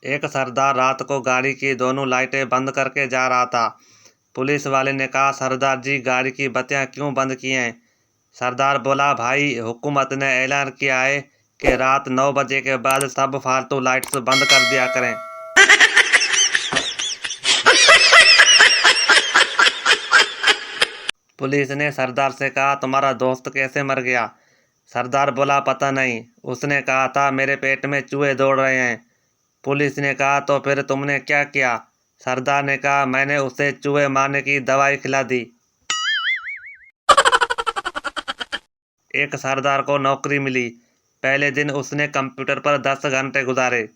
एक सरदार रात को गाड़ी की दोनों लाइटें बंद करके जा रहा था। पुलिस वाले ने कहा, सरदार जी गाड़ी की बत्तियां क्यों बंद की हैं? सरदार बोला, भाई हुकूमत ने ऐलान किया है कि रात 9 बजे के बाद सब फालतू लाइट्स बंद कर दिया करें। पुलिस ने सरदार से कहा, तुम्हारा दोस्त कैसे मर गया? सरदार बोला, पता नहीं, उसने कहा था मेरे पेट में चूहे दौड़ रहे हैं। पुलिस ने कहा, तो फिर तुमने क्या किया? सरदार ने कहा, मैंने उसे चूहे मारने की दवाई खिला दी। एक सरदार को नौकरी मिली। पहले दिन उसने कंप्यूटर पर 10 घंटे गुजारे।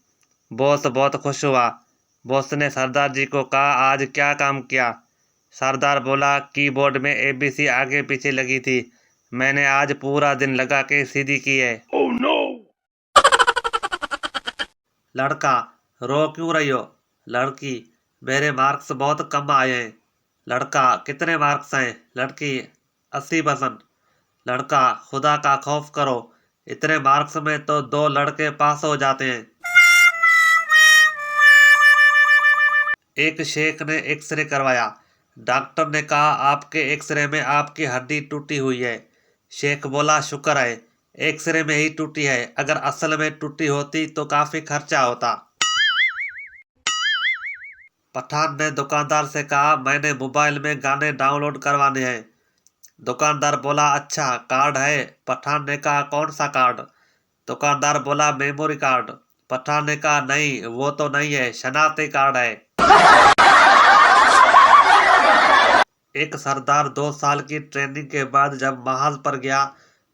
बॉस बहुत खुश हुआ। बॉस ने सरदार जी को कहा, आज क्या काम किया? सरदार बोला, कीबोर्ड में एबीसी आगे पीछे लगी थी, मैंने आज पूरा दिन लगा के सीधी की है। Oh no! लड़का, रो क्यों रही हो? लड़की, मेरे मार्क्स बहुत कम आए हैं। लड़का, कितने मार्क्स हैं? लड़की, 80%। लड़का, खुदा का खौफ करो, इतने मार्क्स में तो 2 लड़के पास हो जाते हैं। एक शेख ने एक्सरे करवाया। डॉक्टर ने कहा, आपके एक्सरे में आपकी हड्डी टूटी हुई है। शेख बोला, शुक्र है एक्सरे में ही टूटी है, अगर असल में टूटी होती तो काफी खर्चा होता। पठान ने दुकानदार से कहा, मैंने मोबाइल में गाने डाउनलोड करवाने हैं। दुकानदार बोला, अच्छा कार्ड है? पठान ने कहा, कौन सा कार्ड? दुकानदार बोला, मेमोरी कार्ड। पठान ने कहा, नहीं वो तो नहीं है, शनाख्ती कार्ड है। एक सरदार 2 साल की ट्रेनिंग के बाद जब महाज पर गया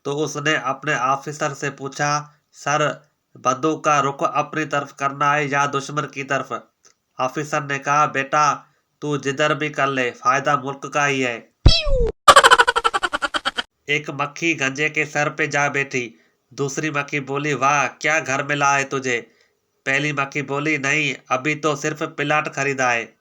तो उसने अपने ऑफिसर से पूछा, सर बंदूक का रुख अपनी तरफ करना है या दुश्मन की तरफ? ऑफिसर ने कहा, बेटा तू जिधर भी कर ले, फायदा मुल्क का ही है। एक मक्खी गंजे के सर पे जा बैठी। दूसरी मक्खी बोली, वाह क्या घर में ला है तुझे? पहली मक्खी बोली, नहीं अभी तो सिर्फ प्लाट खरीदा है।